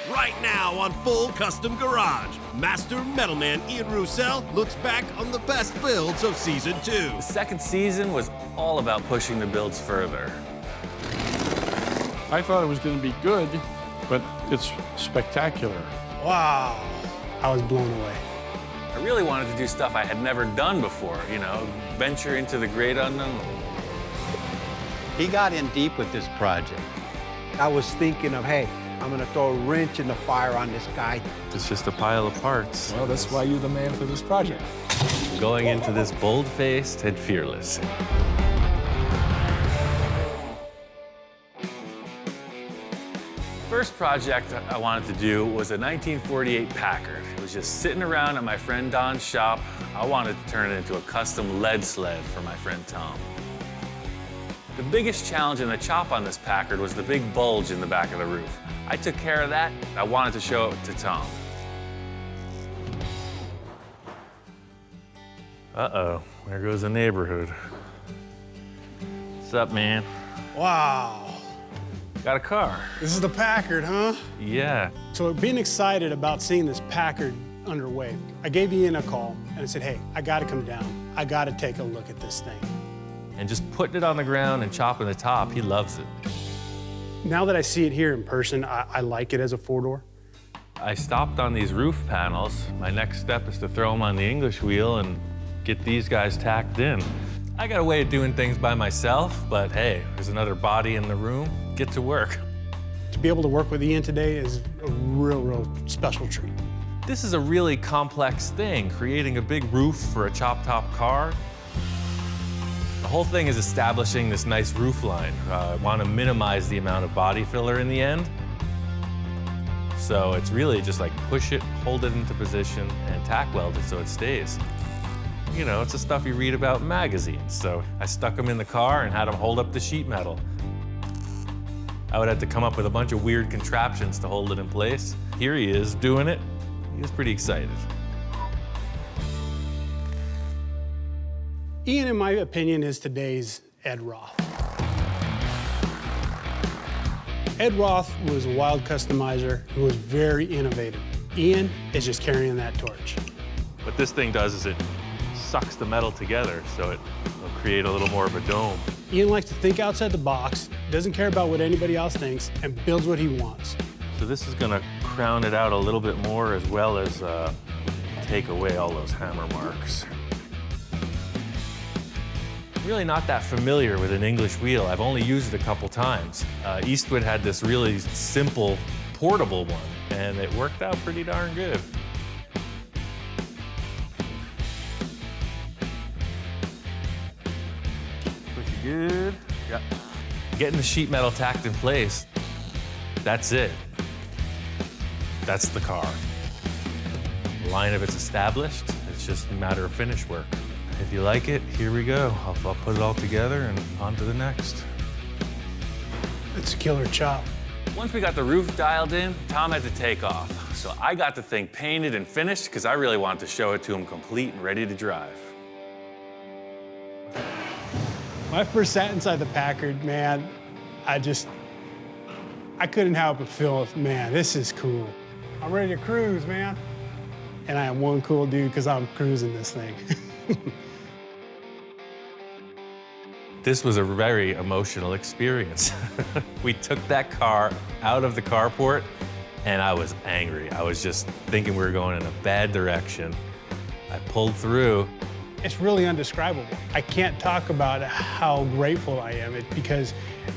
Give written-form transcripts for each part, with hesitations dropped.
Right now on Full Custom Garage, Master Metalman Ian Roussel looks back on the best builds of Season 2. The second season was all about pushing the builds further. I thought it was going to be good, but it's spectacular. Wow, I was blown away. I really wanted to do stuff I had never done before, you know, venture into the great unknown. He got in deep with this project. I was thinking of, hey, I'm gonna throw a wrench in the fire on this guy. It's just a pile of parts. Well, that's why you're the man for this project. Going into this bold-faced and fearless. First project I wanted to do was a 1948 Packard. It was just sitting around at my friend Don's shop. I wanted to turn it into a custom lead sled for my friend Tom. The biggest challenge in the chop on this Packard was the big bulge in the back of the roof. I took care of that. I wanted to show it to Tom. Uh-oh, there goes the neighborhood. What's up, man? Wow. Got a car. This is the Packard, huh? Yeah. So being excited about seeing this Packard underway, I gave Ian a call and I said, hey, I gotta come down. I gotta take a look at this thing. And just putting it on the ground and chopping the top, he loves it. Now that I see it here in person, I like it as a four-door. I stopped on these roof panels. My next step is to throw them on the English wheel and get these guys tacked in. I got a way of doing things by myself, but hey, there's another body in the room. Get to work. To be able to work with Ian today is a real special treat. This is a really complex thing, creating a big roof for a chop-top car. The whole thing is establishing this nice roof line. I want to minimize the amount of body filler in the end. So it's really just like push it, hold it into position, and tack weld it so it stays. You know, it's the stuff you read about in magazines. So I stuck them in the car and had them hold up the sheet metal. I would have to come up with a bunch of weird contraptions to hold it in place. Here he is doing it. He was pretty excited. Ian, in my opinion, is today's Ed Roth. Ed Roth was a wild customizer who was very innovative. Ian is just carrying that torch. What this thing does is it sucks the metal together so it will create a little more of a dome. Ian likes to think outside the box, doesn't care about what anybody else thinks, and builds what he wants. So this is gonna crown it out a little bit more as well as take away all those hammer marks. I'm really not that familiar with an English wheel. I've only used it a couple times. Eastwood had this really simple, portable one, and it worked out pretty darn good. Pretty good. Yep. Getting the sheet metal tacked in place, that's it. That's the car. The line of it's established. It's just a matter of finish work. If you like it, here we go. I'll put it all together and on to the next. It's a killer chop. Once we got the roof dialed in, Tom had to take off. So I got the thing painted and finished because I really wanted to show it to him complete and ready to drive. When I first sat inside the Packard, man, I couldn't help but feel, man, this is cool. I'm ready to cruise, man. And I am one cool dude because I'm cruising this thing. This was a very emotional experience. We took that car out of the carport and I was angry. I was just thinking we were going in a bad direction. I pulled through. It's really indescribable. I can't talk about how grateful I am because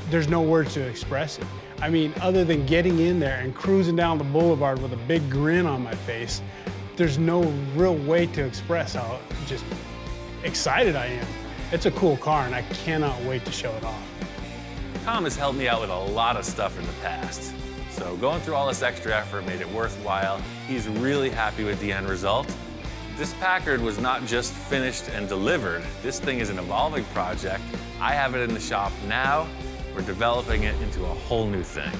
there's no words to express it. I mean, other than getting in there and cruising down the boulevard with a big grin on my face, there's no real way to express how just excited I am. It's a cool car and I cannot wait to show it off. Tom has helped me out with a lot of stuff in the past. So going through all this extra effort made it worthwhile. He's really happy with the end result. This Packard was not just finished and delivered. This thing is an evolving project. I have it in the shop now. We're developing it into a whole new thing.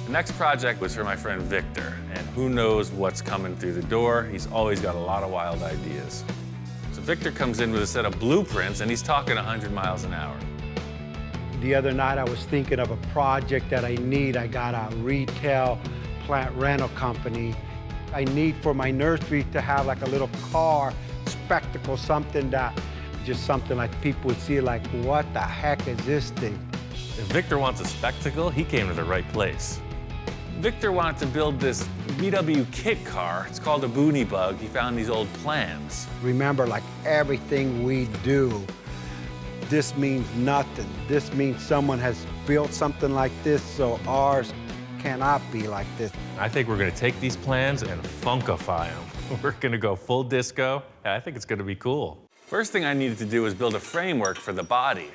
The next project was for my friend Victor, and who knows what's coming through the door. He's always got a lot of wild ideas. So Victor comes in with a set of blueprints, and he's talking 100 miles an hour. The other night I was thinking of a project that I need. I got a retail plant rental company. I need for my nursery to have like a little car spectacle, something like people would see like, what the heck is this thing? If Victor wants a spectacle, he came to the right place. Victor wanted to build this VW kit car. It's called a Boonie Bug. He found these old plans. Remember, like everything we do, this means nothing. This means someone has built something like this, so ours cannot be like this. I think we're gonna take these plans and funkify them. We're gonna go full disco. I think it's gonna be cool. First thing I needed to do was build a framework for the body.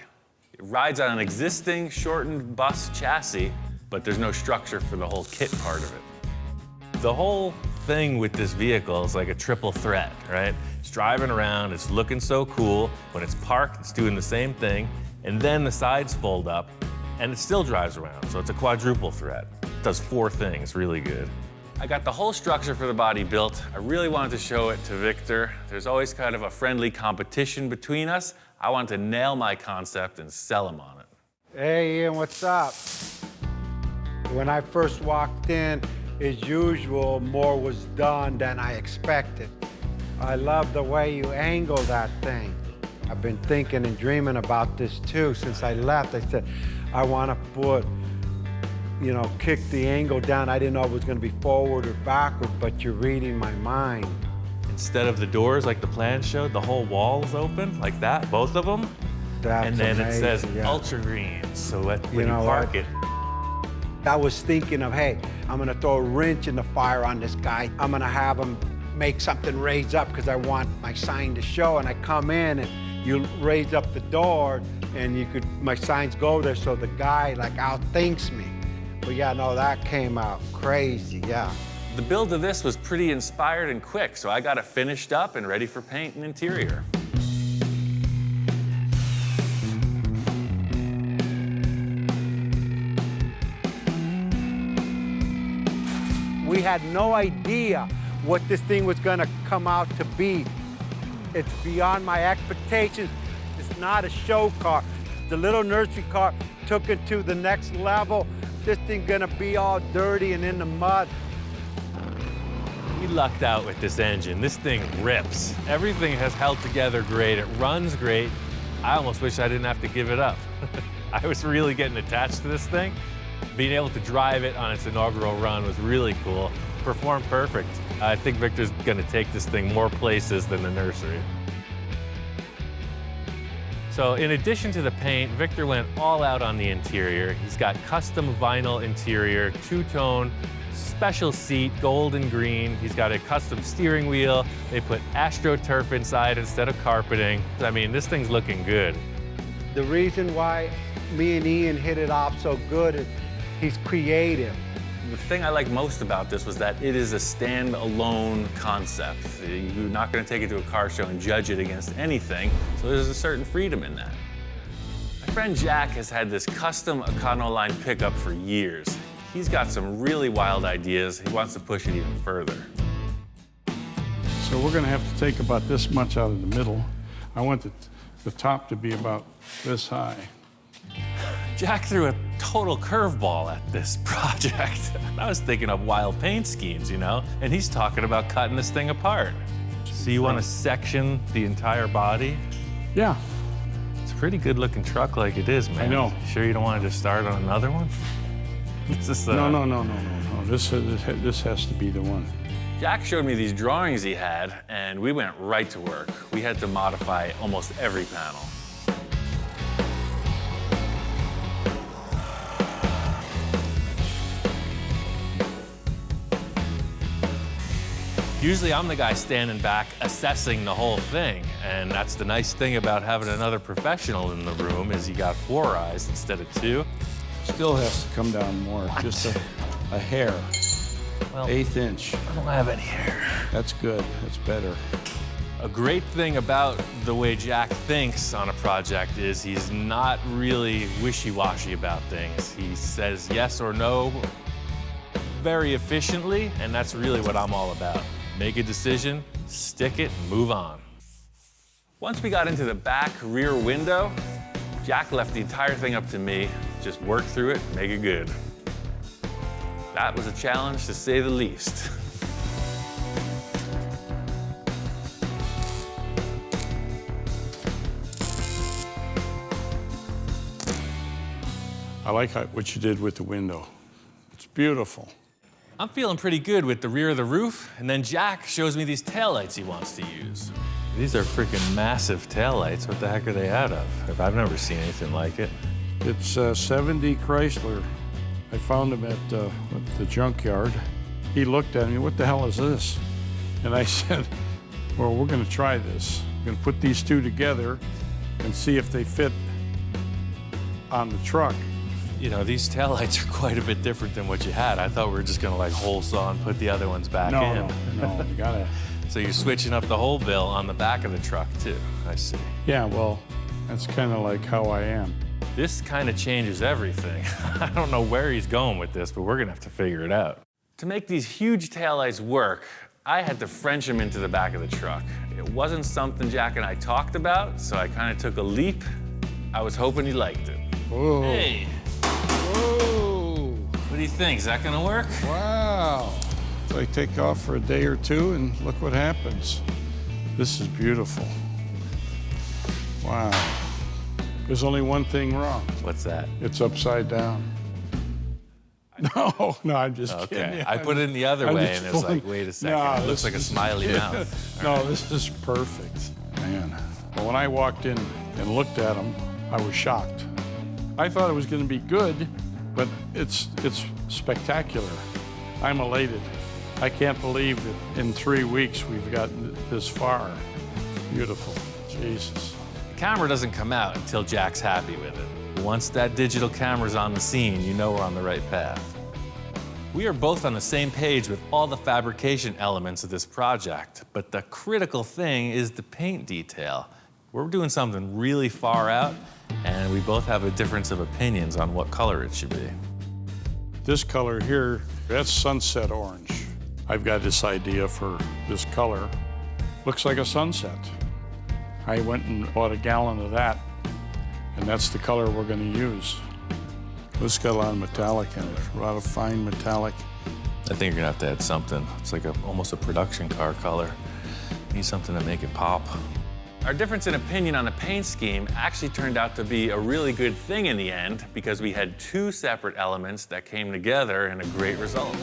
It rides on an existing shortened bus chassis, but there's no structure for the whole kit part of it. The whole thing with this vehicle is like a triple threat, right? It's driving around, it's looking so cool. When it's parked, it's doing the same thing. And then the sides fold up, and it still drives around. So it's a quadruple threat. It does 4 things really good. I got the whole structure for the body built. I really wanted to show it to Victor. There's always kind of a friendly competition between us. I wanted to nail my concept and sell him on it. Hey, Ian, what's up? When I first walked in, as usual, more was done than I expected. I love the way you angle that thing. I've been thinking and dreaming about this too since I left. I said, I want to put, kick the angle down. I didn't know it was going to be forward or backward, but you're reading my mind. Instead of the doors like the plan showed, the whole wall is open like that, both of them. That's and then amazing, it says yeah. ultra green, so when you park it. I was thinking of, hey, I'm gonna throw a wrench in the fire on this guy. I'm gonna have him make something raise up because I want my sign to show. And I come in and you raise up the door and my signs go there so the guy like outthinks me. But yeah, no, that came out crazy, yeah. The build of this was pretty inspired and quick, so I got it finished up and ready for paint and interior. We had no idea what this thing was gonna come out to be. It's beyond my expectations. It's not a show car. The little nursery car took it to the next level. This thing gonna be all dirty and in the mud. We lucked out with this engine. This thing rips. Everything has held together great. It runs great. I almost wish I didn't have to give it up. I was really getting attached to this thing. Being able to drive it on its inaugural run was really cool. Performed perfect. I think Victor's gonna take this thing more places than the nursery. So in addition to the paint, Victor went all out on the interior. He's got custom vinyl interior, 2-tone, special seat, gold and green. He's got a custom steering wheel. They put AstroTurf inside instead of carpeting. I mean, this thing's looking good. The reason why me and Ian hit it off so good is he's creative. The thing I like most about this was that it is a stand-alone concept. You're not going to take it to a car show and judge it against anything, so there's a certain freedom in that. My friend Jack has had this custom Econoline pickup for years. He's got some really wild ideas. He wants to push it even further. So we're going to have to take about this much out of the middle. I want the top to be about this high. Jack threw a total curveball at this project. I was thinking of wild paint schemes, and he's talking about cutting this thing apart. So you want to section the entire body? Yeah. It's a pretty good looking truck like it is, man. I know. Sure you don't want to just start on another one? This is, No. This has to be the one. Jack showed me these drawings he had, and we went right to work. We had to modify almost every panel. Usually I'm the guy standing back assessing the whole thing, and that's the nice thing about having another professional in the room is you got 4 eyes instead of 2. Still has to come down more, just a hair. Well, 1/8 inch. I don't have any hair. That's good, that's better. A great thing about the way Jack thinks on a project is he's not really wishy-washy about things. He says yes or no very efficiently, and that's really what I'm all about. Make a decision, stick it, and move on. Once we got into the back rear window, Jack left the entire thing up to me. Just work through it, make it good. That was a challenge, to say the least. I like what you did with the window. It's beautiful. I'm feeling pretty good with the rear of the roof, and then Jack shows me these taillights he wants to use. These are freaking massive taillights. What the heck are they out of? I've never seen anything like it. It's 70 Chrysler. I found him at the junkyard. He looked at me, what the hell is this? And I said, well, we're gonna try this. We're gonna put these two together and see if they fit on the truck. You know, these taillights are quite a bit different than what you had. I thought we were just gonna like hole saw and put the other ones back in. No, you gotta. So you're switching up the whole bill on the back of the truck too, I see. Yeah, well, that's kind of like how I am. This kind of changes everything. I don't know where he's going with this, but we're gonna have to figure it out. To make these huge taillights work, I had to French them into the back of the truck. It wasn't something Jack and I talked about, so I kind of took a leap. I was hoping he liked it. Whoa. Hey. Whoa. What do you think? Is that gonna work? Wow. So I take off for a day or two and look what happens. This is beautiful. Wow. There's only one thing wrong. What's that? It's upside down. No, I'm just kidding. Okay, I put it in the other I'm way just and it was like, fooling. wait a second, No, it looks like a smiley mouth. No, this is perfect, man. Well, when I walked in and looked at them, I was shocked. I thought it was going to be good, but it's spectacular. I'm elated. I can't believe that in 3 weeks we've gotten this far. Beautiful, Jesus. The camera doesn't come out until Jack's happy with it. Once that digital camera's on the scene, you know we're on the right path. We are both on the same page with all the fabrication elements of this project, but the critical thing is the paint detail. We're doing something really far out, and we both have a difference of opinions on what color it should be. This color here, that's sunset orange. I've got this idea for this color. Looks like a sunset. I went and bought a gallon of that, and that's the color we're going to use. This got a lot of metallic in it, a lot of fine metallic. I think you're gonna have to add something. It's like almost a production car color. Need something to make it pop. Our difference in opinion on the paint scheme actually turned out to be a really good thing in the end because we had two separate elements that came together in a great result.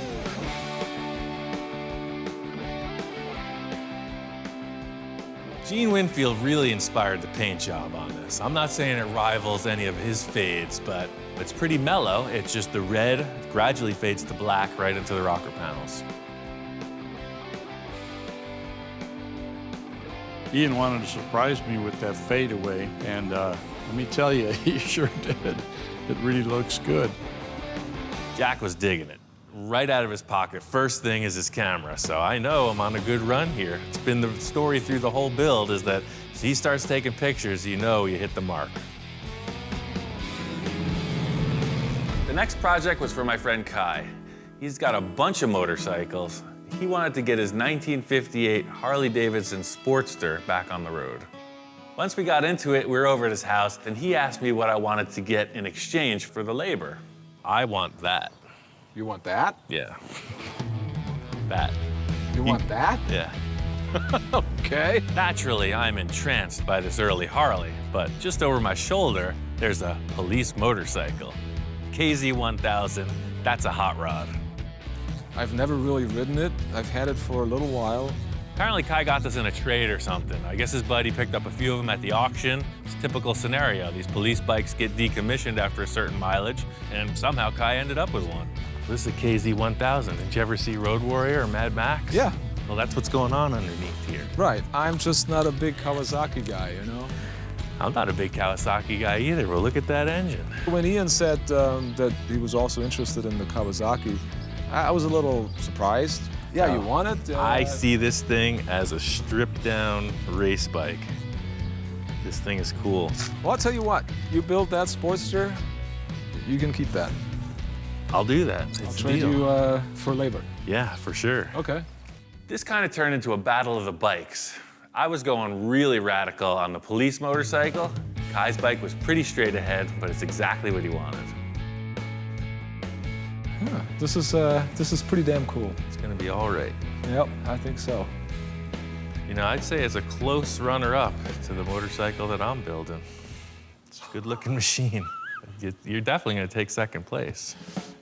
Gene Winfield really inspired the paint job on this. I'm not saying it rivals any of his fades, but it's pretty mellow. It's just the red gradually fades to black right into the rocker panels. Ian wanted to surprise me with that fadeaway, and let me tell you, he sure did. It really looks good. Jack was digging it. Right out of his pocket, first thing is his camera, so I know I'm on a good run here. It's been the story through the whole build is that if he starts taking pictures, you know you hit the mark. The next project was for my friend Kai. He's got a bunch of motorcycles. He wanted to get his 1958 Harley-Davidson Sportster back on the road. Once we got into it, we were over at his house, and he asked me what I wanted to get in exchange for the labor. I want that. You want that? Yeah. That. You want that? Yeah. Okay. Naturally, I'm entranced by this early Harley, but just over my shoulder, there's a police motorcycle. KZ1000, that's a hot rod. I've never really ridden it. I've had it for a little while. Apparently Kai got this in a trade or something. I guess his buddy picked up a few of them at the auction. It's a typical scenario. These police bikes get decommissioned after a certain mileage, and somehow Kai ended up with one. This is a KZ1000. Did you ever see Road Warrior or Mad Max? Yeah. Well, that's what's going on underneath here. Right. I'm just not a big Kawasaki guy, you know? I'm not a big Kawasaki guy either, but look at that engine. When Ian said that he was also interested in the Kawasaki, I was a little surprised. Yeah, you want it? I see this thing as a stripped-down race bike. This thing is cool. Well, I'll tell you what. You build that Sportster, you can keep that. I'll do that. I'll trade you for labor. Yeah, for sure. Okay. This kind of turned into a battle of the bikes. I was going really radical on the police motorcycle. Kai's bike was pretty straight ahead, but it's exactly what he wanted. Huh, this is pretty damn cool. It's gonna be all right. Yep, I think so. You know, I'd say it's a close runner-up to the motorcycle that I'm building. It's a good-looking machine. You're definitely gonna take second place.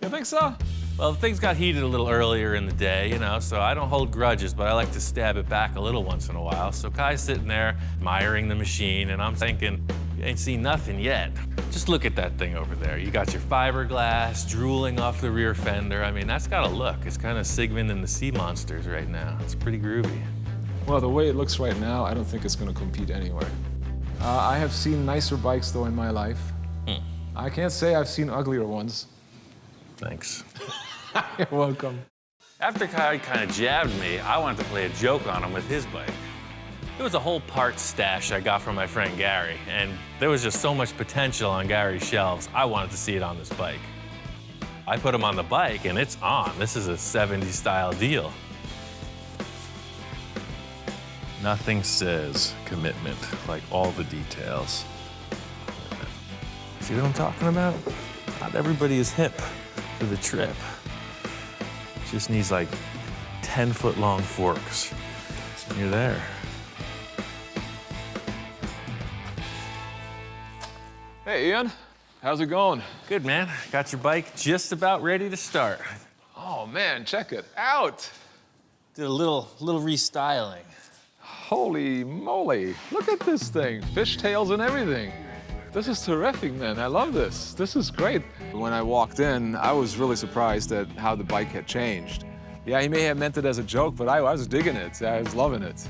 You think so? Well, things got heated a little earlier in the day, you know, so I don't hold grudges, but I like to stab it back a little once in a while. So Kai's sitting there admiring the machine, and I'm thinking, you ain't seen nothing yet. Just look at that thing over there. You got your fiberglass drooling off the rear fender. I mean, that's got a look. It's kind of Sigmund and the Sea Monsters right now. It's pretty groovy. Well, the way it looks right now, I don't think it's going to compete anywhere. I have seen nicer bikes, though, in my life. I can't say I've seen uglier ones. Thanks. You're welcome. After Kai kind of jabbed me, I wanted to play a joke on him with his bike. It was a whole parts stash I got from my friend Gary, and there was just so much potential on Gary's shelves, I wanted to see it on this bike. I put him on the bike, and it's on. This is a 70s style deal. Nothing says commitment like all the details. See what I'm talking about? Not everybody is hip for the trip. Just needs like 10-foot long forks. And you're there. Hey, Ian. How's it going? Good, man. Got your bike just about ready to start. Oh, man, check it out. Did a little restyling. Holy moly. Look at this thing. Fishtails and everything. This is terrific, man. I love this. This is great. When I walked in, I was really surprised at how the bike had changed. Yeah, he may have meant it as a joke, but I was digging it. I was loving it.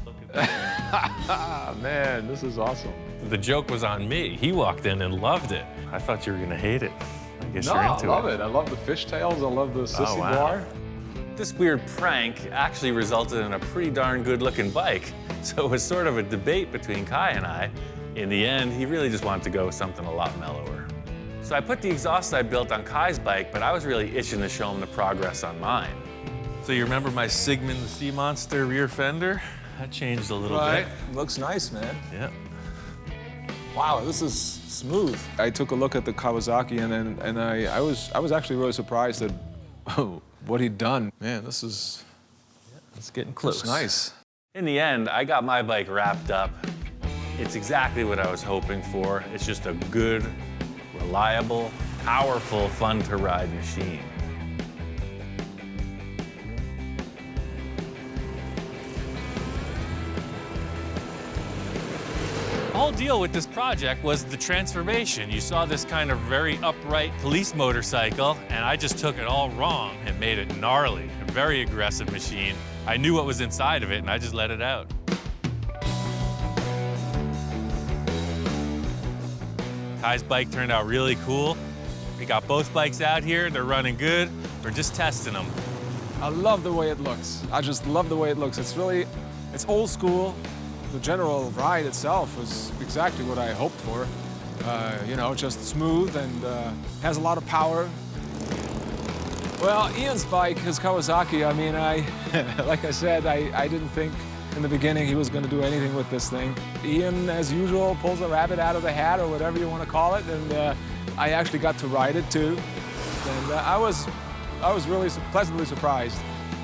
Man, this is awesome. The joke was on me. He walked in and loved it. I thought you were gonna hate it. I guess No, you're I into love it. I love the fishtails. I love the sissy bar. This weird prank actually resulted in a pretty darn good-looking bike. So it was sort of a debate between Kai and I. In the end, he really just wanted to go with something a lot mellower. So I put the exhaust I built on Kai's bike, but I was really itching to show him the progress on mine. So you remember my Sigmund the Sea Monster rear fender? That changed a little bit. Looks nice, man. Yeah. Wow, this is smooth. I took a look at the Kawasaki, and I was actually really surprised at what he'd done. Man, this is It's getting close. nice. In the end, I got my bike wrapped up. It's exactly what I was hoping for. It's just a good, reliable, powerful, fun-to-ride machine. The whole deal with this project was the transformation. You saw this kind of very upright police motorcycle, and I just took it all wrong and made it gnarly, a very aggressive machine. I knew what was inside of it, and I just let it out. Kai's bike turned out really cool. We got both bikes out here. They're running good. We're just testing them. I love the way it looks. I just love the way it looks. It's old school. The general ride itself was exactly what I hoped for. You know, just smooth and has a lot of power. Well, Ian's bike, his Kawasaki, I mean, like I said, I didn't think in the beginning he was going to do anything with this thing. Ian, as usual, pulls a rabbit out of the hat or whatever you want to call it, and I actually got to ride it too. And I was really pleasantly surprised.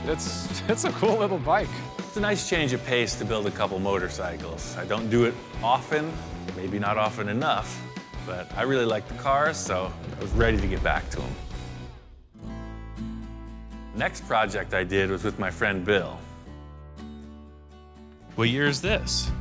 It's a cool little bike. It's a nice change of pace to build a couple motorcycles. I don't do it often, maybe not often enough, but I really like the cars, so I was ready to get back to them. Next project I did was with my friend Bill. What year is this?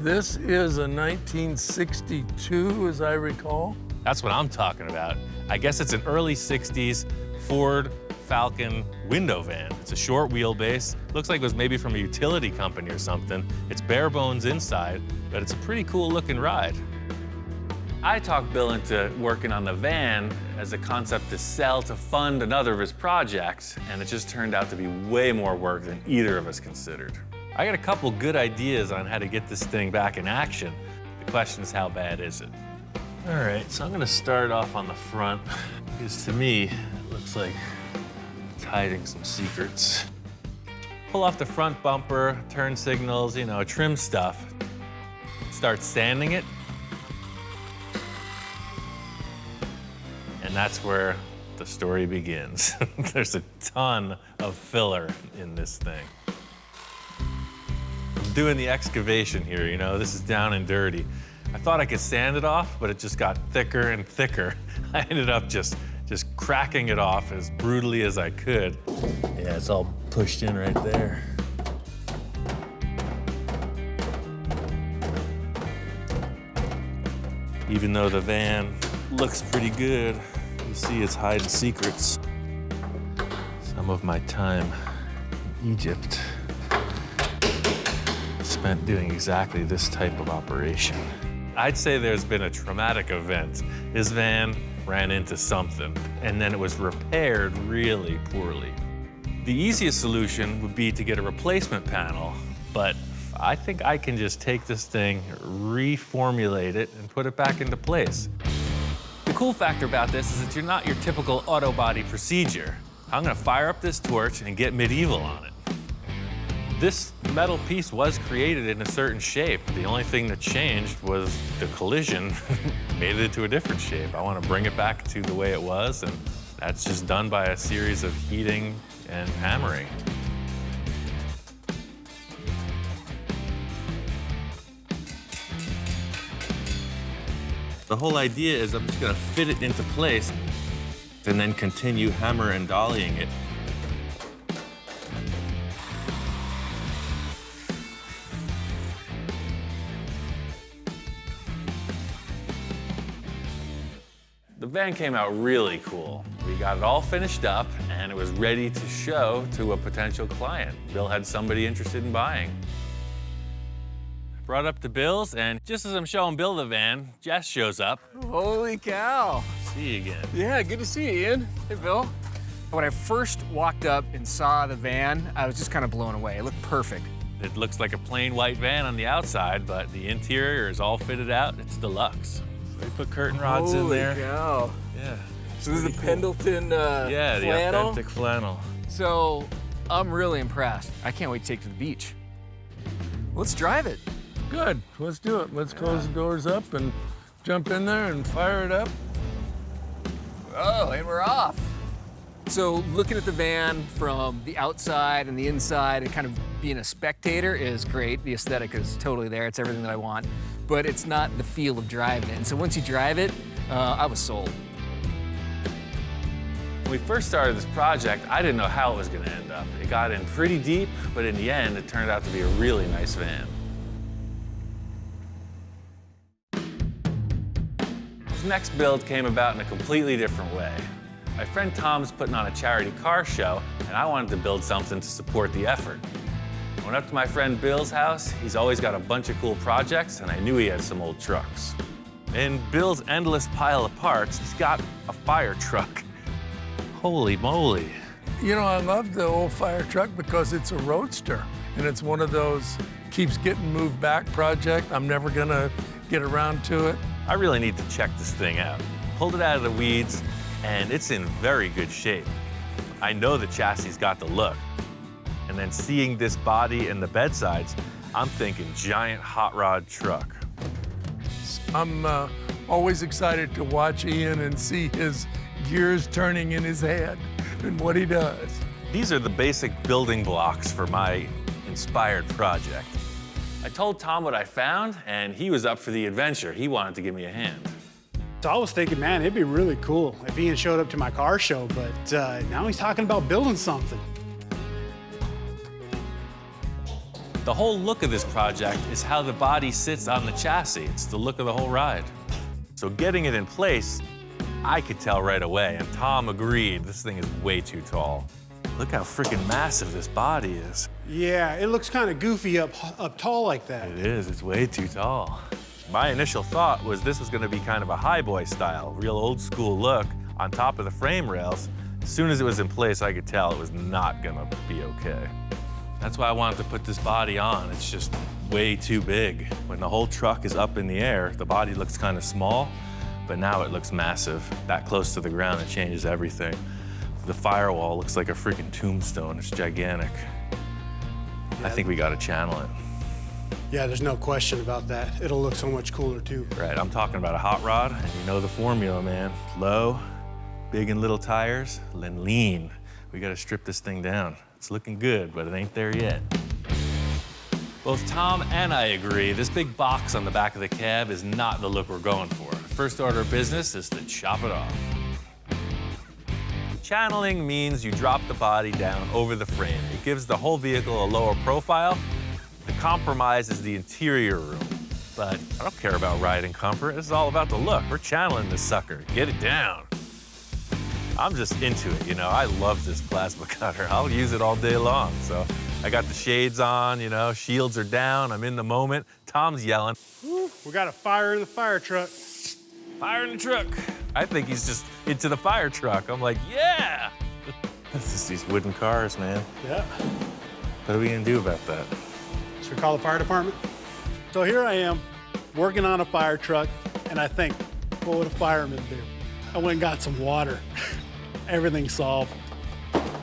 This is a 1962, as I recall. That's what I'm talking about. I guess it's an early 60s Ford Falcon window van. It's a short wheelbase. Looks like it was maybe from a utility company or something. It's bare bones inside, but it's a pretty cool looking ride. I talked Bill into working on the van as a concept to sell to fund another of his projects, and it just turned out to be way more work than either of us considered. I got a couple good ideas on how to get this thing back in action. The question is, how bad is it? All right, so I'm gonna start off on the front, because to me, it looks like it's hiding some secrets. Pull off the front bumper, turn signals, you know, trim stuff. Start sanding it. that's where the story begins. There's a ton of filler in this thing. I'm doing the excavation here, you know, this is down and dirty. I thought I could sand it off, but it just got thicker and thicker. I ended up just cracking it off as brutally as I could. Yeah, it's all pushed in right there. Even though the van looks pretty good, you see it's hiding secrets. Some of my time in Egypt spent doing exactly this type of operation. I'd say there's been a traumatic event. This van ran into something, and then it was repaired really poorly. The easiest solution would be to get a replacement panel, but I think I can just take this thing, reformulate it, and put it back into place. The cool factor about this is that you're not your typical auto body procedure. I'm gonna fire up this torch and get medieval on it. This metal piece was created in a certain shape. The only thing that changed was the collision made it into a different shape. I want to bring it back to the way it was, and that's just done by a series of heating and hammering. The whole idea is I'm just going to fit it into place and then continue hammer and dollying it. The van came out really cool. We got it all finished up and it was ready to show to a potential client. Bill had somebody interested in buying. Brought up to Bill's, and just as I'm showing Bill the van, Jess shows up. Holy cow. See you again. Yeah, good to see you, Ian. Hey, Bill. When I first walked up and saw the van, I was just kind of blown away. It looked perfect. It looks like a plain white van on the outside, but the interior is all fitted out. It's deluxe. They put curtain rods in there. Holy cow. Yeah. So this is the Pendleton yeah, the flannel? authentic flannel. So I'm really impressed. I can't wait to take it to the beach. Let's drive it. Good, let's do it. Let's close the doors up and jump in there and fire it up. Oh, and we're off. So looking at the van from the outside and the inside and kind of being a spectator is great. The aesthetic is totally there. It's everything that I want. But it's not the feel of driving it. And so once you drive it, I was sold. When we first started this project, I didn't know how it was going to end up. It got in pretty deep, but in the end, it turned out to be a really nice van. This next build came about in a completely different way. My friend Tom's putting on a charity car show, and I wanted to build something to support the effort. I went up to my friend Bill's house. He's always got a bunch of cool projects, and I knew he had some old trucks. In Bill's endless pile of parts, he's got a fire truck. Holy moly. You know, I love the old fire truck because it's a roadster, and it's one of those keeps getting moved back project. I'm never gonna get around to it. I really need to check this thing out. Pulled it out of the weeds, and it's in very good shape. I know the chassis got the look. And then seeing this body and the bedsides, I'm thinking giant hot rod truck. I'm always excited to watch Ian and see his gears turning in his head and what he does. These are the basic building blocks for my inspired project. I told Tom what I found, and he was up for the adventure. He wanted to give me a hand. So I was thinking, man, it'd be really cool if Ian showed up to my car show, but now he's talking about building something. The whole look of this project is how the body sits on the chassis. It's the look of the whole ride. So getting it in place, I could tell right away, and Tom agreed. This thing is way too tall. Look how freaking massive this body is. Yeah, it looks kind of goofy up tall like that. It is, it's way too tall. My initial thought was this was gonna be kind of a highboy style, real old school look on top of the frame rails. As soon as it was in place, I could tell it was not gonna be okay. That's why I wanted to put this body on. It's just way too big. When the whole truck is up in the air, the body looks kind of small, but now it looks massive. That close to the ground, it changes everything. The firewall looks like a freaking tombstone. It's gigantic. I think we gotta channel it. Yeah, there's no question about that. It'll look so much cooler too. Right, I'm talking about a hot rod, and you know the formula, man. Low, Big and little tires, then lean. We gotta strip this thing down. It's looking good, but it ain't there yet. Both Tom and I agree, this big box on the back of the cab is not the look we're going for. First order of business is to chop it off. Channeling means you drop the body down over the frame. It gives the whole vehicle a lower profile. The compromise is the interior room. But I don't care about riding comfort. This is all about the look. We're channeling this sucker. Get it down. I'm just into it, you know. I love this plasma cutter. I'll use it all day long. So I got the shades on, you know, shields are down. I'm in the moment. Tom's yelling. Woo, we got a fire in the fire truck. Fire in the truck. I think he's just into the fire truck. I'm like, yeah. It's just these wooden cars, man. Yeah. What are we gonna do about that? Should we call the fire department? So here I am, working on a fire truck, and I think, what would a fireman do? I went and got some water. Everything's solved.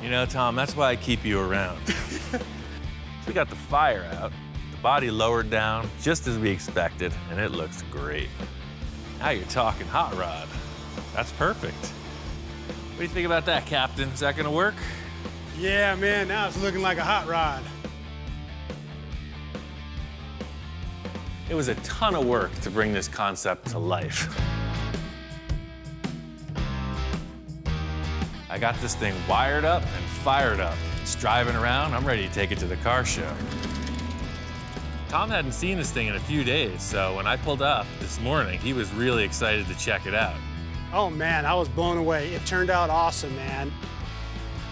You know, Tom, that's why I keep you around. So we got the fire out, the body lowered down, just as we expected, and it looks great. Now you're talking hot rod. That's perfect. What do you think about that, Captain? Is that gonna work? Yeah, man, now it's looking like a hot rod. It was a ton of work to bring this concept to life. I got this thing wired up and fired up. It's driving around. I'm ready to take it to the car show. Tom hadn't seen this thing in a few days, so when I pulled up this morning, he was really excited to check it out. Oh man, I was blown away. It turned out awesome, man.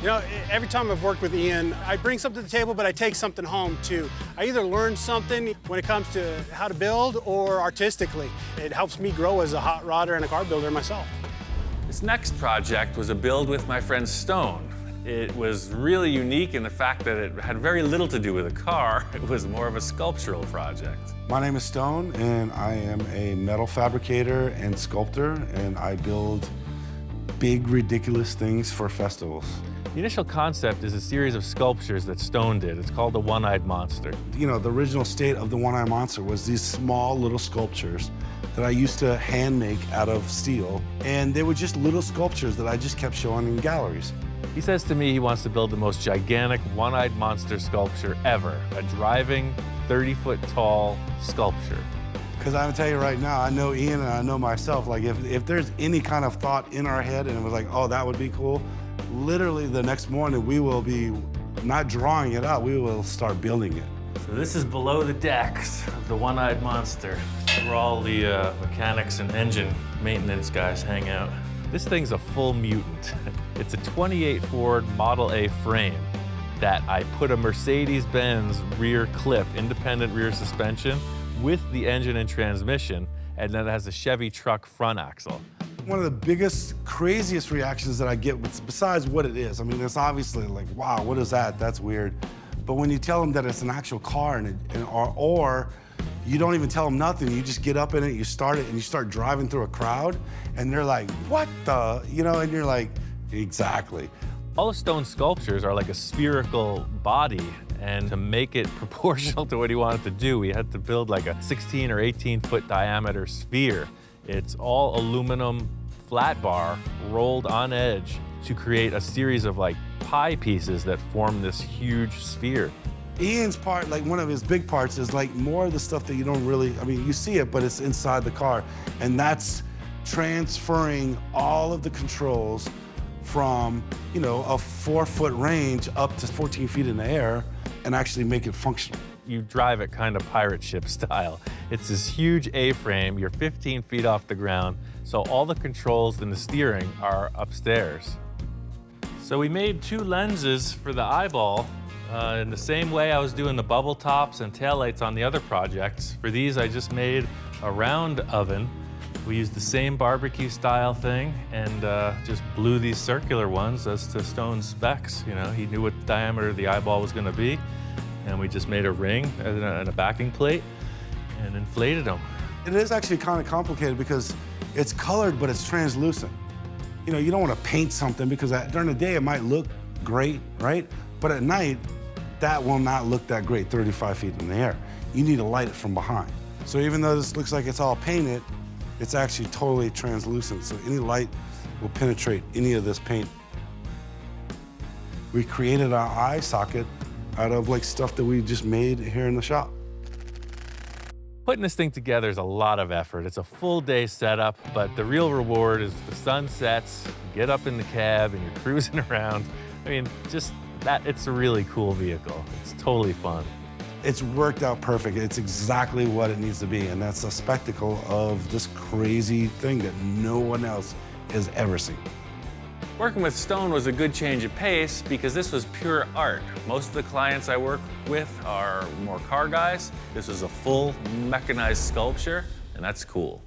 You know, every time I've worked with Ian, I bring something to the table, but I take something home too. I either learn something when it comes to how to build or artistically. It helps me grow as a hot rodder and a car builder myself. This next project was a build with my friend Stone. It was really unique in the fact that it had very little to do with a car. It was more of a sculptural project. My name is Stone, and I am a metal fabricator and sculptor, and I build big, ridiculous things for festivals. The initial concept is a series of sculptures that Stone did. It's called the One-Eyed Monster. You know, the original state of the One-Eyed Monster was these small little sculptures that I used to hand make out of steel. And they were just little sculptures that I just kept showing in galleries. He says to me he wants to build the most gigantic one-eyed monster sculpture ever, a driving 30-foot tall sculpture. Because I'm gonna tell you right now, I know Ian and I know myself, like if there's any kind of thought in our head and it was like, oh, that would be cool, literally the next morning we will be not drawing it out, we will start building it. So this is below the decks of the One-Eyed Monster, where all the mechanics and engine maintenance guys hang out. This thing's a full mutant. It's a 28 Ford Model A frame that I put a Mercedes-Benz rear clip, independent rear suspension, with the engine and transmission, and then it has a Chevy truck front axle. One of the biggest, craziest reactions that I get, besides what it is, I mean, it's obviously like, wow, what is that? That's weird. But when you tell them that it's an actual car, or you don't even tell them nothing, you just get up in it, you start it, and you start driving through a crowd, and they're like, what the, you know, and you're like, exactly. All the Stone sculptures are like a spherical body, and to make it proportional to what he wanted to do, we had to build like a 16 or 18-foot diameter sphere. It's all aluminum flat bar rolled on edge to create a series of like pie pieces that form this huge sphere. Ian's part, like one of his big parts, is like more of the stuff that you don't really, I mean, you see it, but it's inside the car. And that's transferring all of the controls from, you know, a 4-foot range up to 14 feet in the air and actually make it functional. You drive it kind of pirate ship style. It's this huge A-frame, you're 15 feet off the ground, so all the controls and the steering are upstairs. So we made 2 lenses for the eyeball in the same way I was doing the bubble tops and taillights on the other projects. For these, I just made a round oven. We used the same barbecue style thing and just blew these circular ones as to Stone's specs. You know, he knew what the diameter of the eyeball was gonna be, and we just made a ring and a backing plate and inflated them. It is actually kind of complicated because it's colored, but it's translucent. You know, you don't want to paint something because during the day it might look great, right? But at night, that will not look that great 35 feet in the air. You need to light it from behind. So even though this looks like it's all painted, it's actually totally translucent. So any light will penetrate any of this paint. We created our eye socket out of like stuff that we just made here in the shop. Putting this thing together is a lot of effort. It's a full day setup, but the real reward is the sun sets, you get up in the cab and you're cruising around. I mean, just that, it's a really cool vehicle. It's totally fun. It's worked out perfect. It's exactly what it needs to be, and that's a spectacle of this crazy thing that no one else has ever seen. Working with stone was a good change of pace because this was pure art. Most of the clients I work with are more car guys. This was a full mechanized sculpture, and that's cool.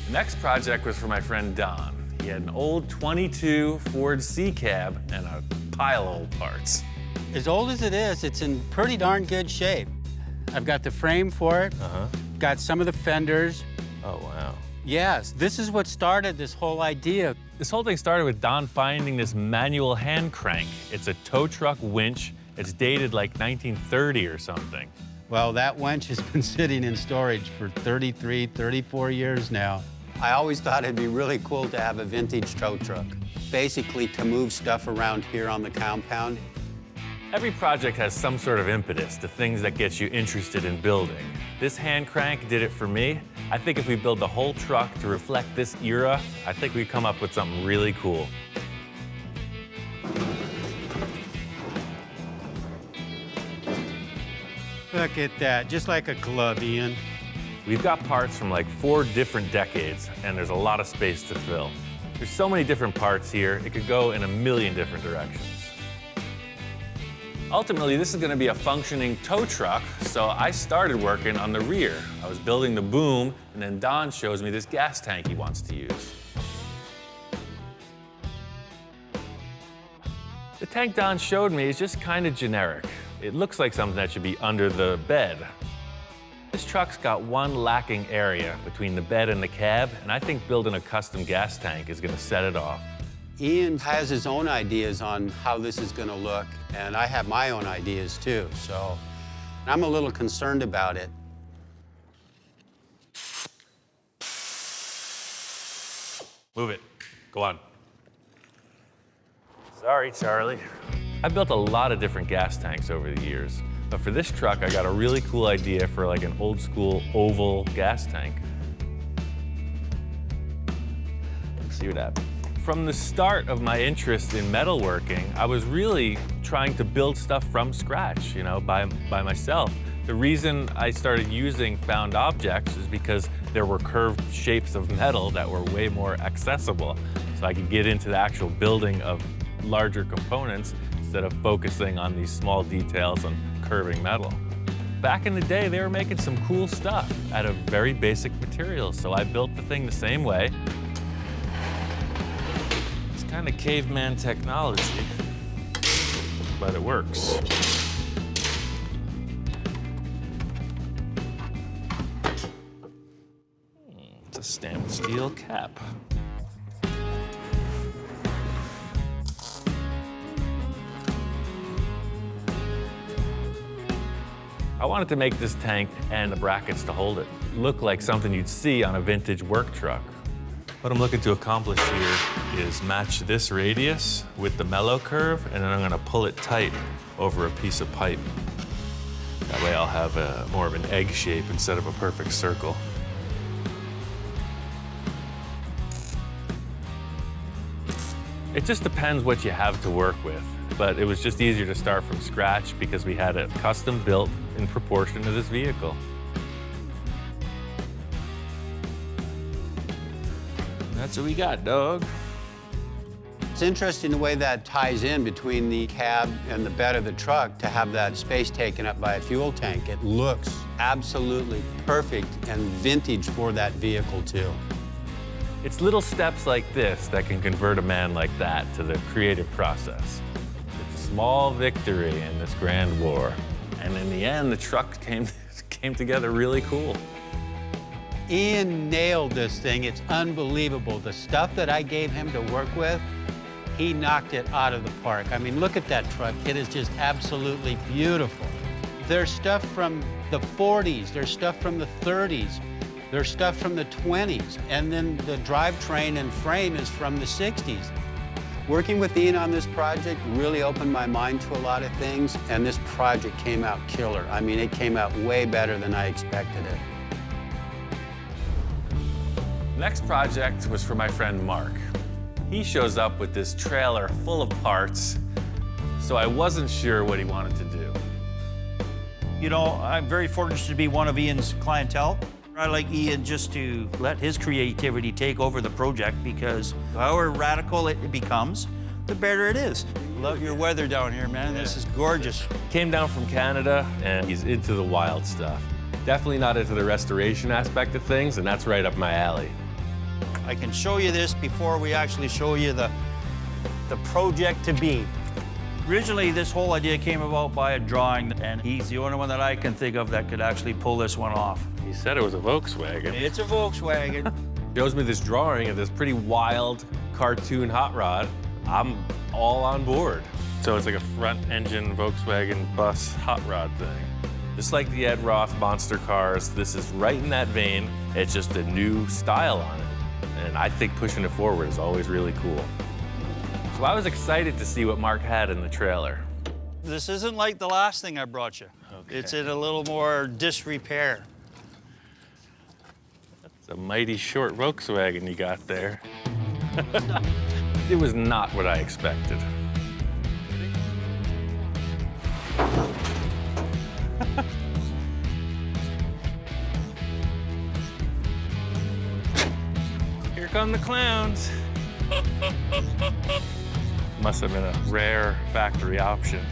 The next project was for my friend Don. He had an old 22 Ford C-Cab and a pile of old parts. As old as it is, it's in pretty darn good shape. I've got the frame for it, got some of the fenders. Oh, wow. Yes, this is what started this whole idea. This whole thing started with Don finding this manual hand crank. It's a tow truck winch. It's dated like 1930 or something. Well, that winch has been sitting in storage for 33, 34 years now. I always thought it'd be really cool to have a vintage tow truck, basically to move stuff around here on the compound. Every project has some sort of impetus, the things that get you interested in building. This hand crank did it for me. I think if we build the whole truck to reflect this era, I think we come up with something really cool. Look at that, just like a glove, Ian. We've got parts from like 4 different decades, and there's a lot of space to fill. There's so many different parts here, it could go in a million different directions. Ultimately, this is going to be a functioning tow truck, so I started working on the rear. I was building the boom, and then Don shows me this gas tank he wants to use. The tank Don showed me is just kind of generic. It looks like something that should be under the bed. This truck's got one lacking area between the bed and the cab, and I think building a custom gas tank is going to set it off. Ian has his own ideas on how this is going to look, and I have my own ideas too, so I'm a little concerned about it. Move it. Go on. Sorry, Charlie. I've built a lot of different gas tanks over the years, but for this truck, I got a really cool idea for like an old school oval gas tank. Let's see what happens. From the start of my interest in metalworking, I was really trying to build stuff from scratch, you know, by myself. The reason I started using found objects is because there were curved shapes of metal that were way more accessible, so I could get into the actual building of larger components instead of focusing on these small details on curving metal. Back in the day, they were making some cool stuff out of very basic materials, so I built the thing the same way. Kind of caveman technology, but it works. It's a stainless steel cap. I wanted to make this tank and the brackets to hold it look like something you'd see on a vintage work truck. What I'm looking to accomplish here is match this radius with the mellow curve, and then I'm going to pull it tight over a piece of pipe. That way I'll have more of an egg shape instead of a perfect circle. It just depends what you have to work with, but it was just easier to start from scratch because we had it custom built in proportion to this vehicle. That's what we got, dog. It's interesting the way that ties in between the cab and the bed of the truck to have that space taken up by a fuel tank. It looks absolutely perfect and vintage for that vehicle, too. It's little steps like this that can convert a man like that to the creative process. It's a small victory in this grand war. And in the end, the truck came together really cool. Ian nailed this thing. It's unbelievable. The stuff that I gave him to work with, he knocked it out of the park. I mean, look at that truck. It is just absolutely beautiful. There's stuff from the 40s. There's stuff from the 30s. There's stuff from the 20s, and then the drivetrain and frame is from the 60s. Working with Ian on this project really opened my mind to a lot of things, and this project came out killer. I mean, it came out way better than I expected it. Next project was for my friend Mark. He shows up with this trailer full of parts, so I wasn't sure what he wanted to do. You know, I'm very fortunate to be one of Ian's clientele. I like Ian just to let his creativity take over the project, because however radical it becomes, the better it is. Love your weather down here, man. This is gorgeous. Came down from Canada, and he's into the wild stuff. Definitely not into the restoration aspect of things, and that's right up my alley. I can show you this before we actually show you the project to be. Originally, this whole idea came about by a drawing, and he's the only one that I can think of that could actually pull this one off. He said it was a Volkswagen. It's a Volkswagen. Shows me this drawing of this pretty wild cartoon hot rod. I'm all on board. So it's like a front-engine Volkswagen bus hot rod thing. Just like the Ed Roth monster cars, this is right in that vein. It's just a new style on it. And I think pushing it forward is always really cool. So I was excited to see what Mark had in the trailer. This isn't like the last thing I brought you. Okay. It's in a little more disrepair. That's a mighty short Volkswagen you got there. It was not what I expected. Here come the clowns. Must have been a rare factory option.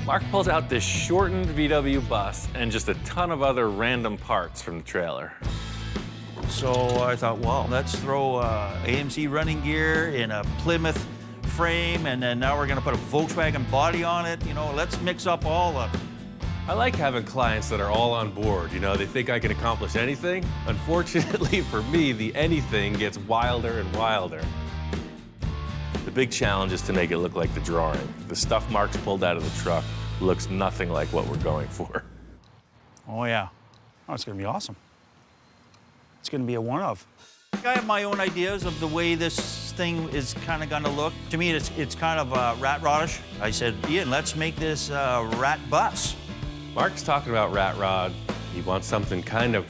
Mark pulls out this shortened VW bus and just a ton of other random parts from the trailer. So I thought, well, let's throw AMC running gear in a Plymouth frame, and then now we're gonna put a Volkswagen body on it. You know, let's mix up all of it. I like having clients that are all on board. You know, they think I can accomplish anything. Unfortunately for me, the anything gets wilder and wilder. The big challenge is to make it look like the drawing. The stuff Mark's pulled out of the truck looks nothing like what we're going for. Oh yeah, oh, it's gonna be awesome. It's gonna be a one-of. I have my own ideas of the way this thing is kind of gonna look. To me, it's kind of rat rodish. I said, Ian, let's make this rat bus. Mark's talking about rat rod. He wants something kind of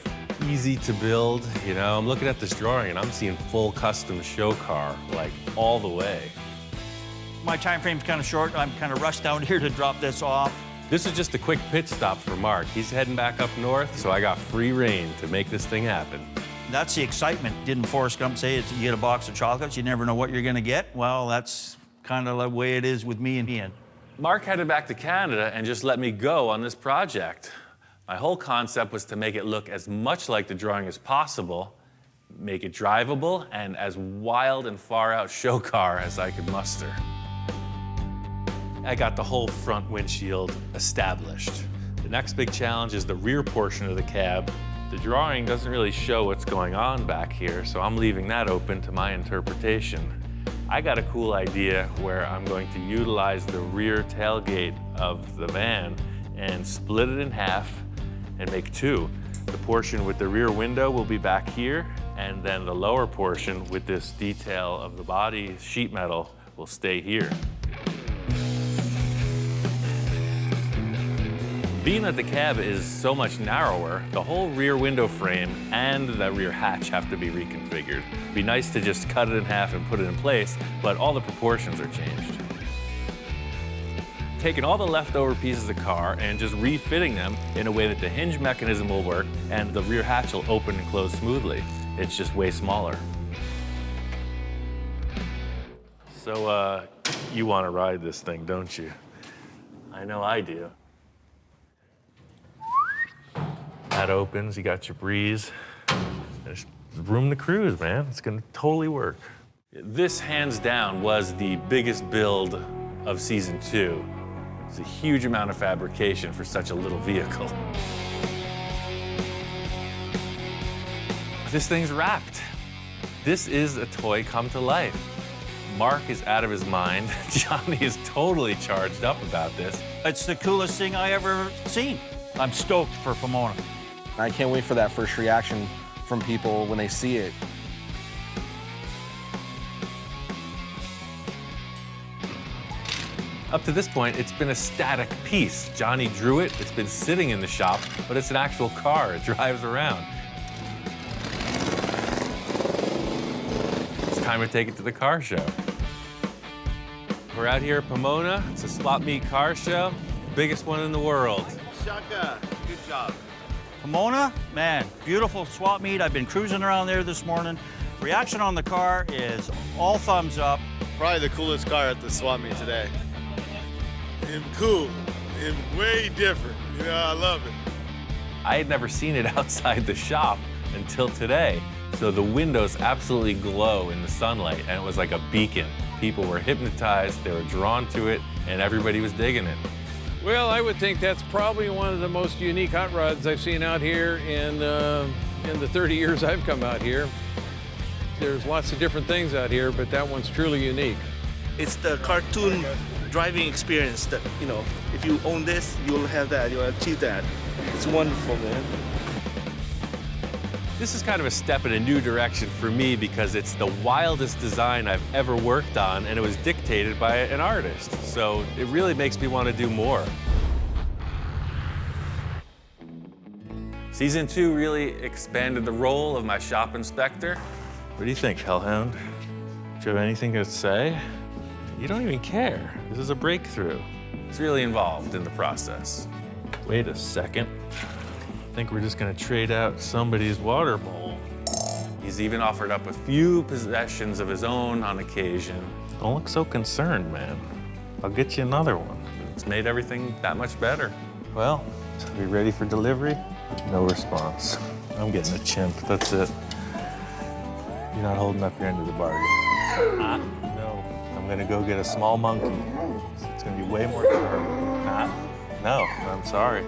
easy to build. You know, I'm looking at this drawing and I'm seeing full custom show car, like all the way. My time frame's kind of short. I'm kind of rushed down here to drop this off. This is just a quick pit stop for Mark. He's heading back up north, so I got free rein to make this thing happen. That's the excitement. Didn't Forrest Gump say you get a box of chocolates, you never know what you're gonna get? Well, that's kind of the way it is with me and Ian. Mark headed back to Canada and just let me go on this project. My whole concept was to make it look as much like the drawing as possible, make it drivable, and as wild and far out show car as I could muster. I got the whole front windshield established. The next big challenge is the rear portion of the cab. The drawing doesn't really show what's going on back here, so I'm leaving that open to my interpretation. I got a cool idea where I'm going to utilize the rear tailgate of the van and split it in half and make two. The portion with the rear window will be back here, and then the lower portion with this detail of the body sheet metal will stay here. Being that the cab is so much narrower, the whole rear window frame and that rear hatch have to be reconfigured. It'd be nice to just cut it in half and put it in place, but all the proportions are changed. Taking all the leftover pieces of the car and just refitting them in a way that the hinge mechanism will work and the rear hatch will open and close smoothly. It's just way smaller. So, you want to ride this thing, don't you? I know I do. That opens, you got your breeze. There's room to cruise, man. It's gonna totally work. This, hands down, was the biggest build of season 2. It's a huge amount of fabrication for such a little vehicle. This thing's wrapped. This is a toy come to life. Mark is out of his mind. Johnny is totally charged up about this. It's the coolest thing I ever seen. I'm stoked for Pomona. I can't wait for that first reaction from people when they see it. Up to this point, it's been a static piece. Johnny drew it, it's been sitting in the shop, but it's an actual car, it drives around. It's time to take it to the car show. We're out here at Pomona. It's a swap meet car show, the biggest one in the world. Shaka, good job. Pomona, man, beautiful swap meet. I've been cruising around there this morning. Reaction on the car is all thumbs up. Probably the coolest car at the swap meet today. Him cool, him way different. You know, I love it. I had never seen it outside the shop until today. So the windows absolutely glow in the sunlight, and it was like a beacon. People were hypnotized, they were drawn to it, and everybody was digging it. Well, I would think that's probably one of the most unique hot rods I've seen out here in the 30 years I've come out here. There's lots of different things out here, but that one's truly unique. It's the cartoon driving experience that, you know, if you own this, you'll have that, you'll achieve that. It's wonderful, man. This is kind of a step in a new direction for me because it's the wildest design I've ever worked on, and it was dictated by an artist. So it really makes me want to do more. Season 2 really expanded the role of my shop inspector. What do you think, Hellhound? Do you have anything to say? You don't even care. This is a breakthrough. It's really involved in the process. Wait a second. I think we're just gonna trade out somebody's water bowl. He's even offered up a few possessions of his own on occasion. Don't look so concerned, man. I'll get you another one. It's made everything that much better. Well, are we ready for delivery? No response. I'm getting a chimp, that's it. You're not holding up your end of the bargain. No, I'm gonna go get a small monkey. It's gonna be way more terrible. No, I'm sorry.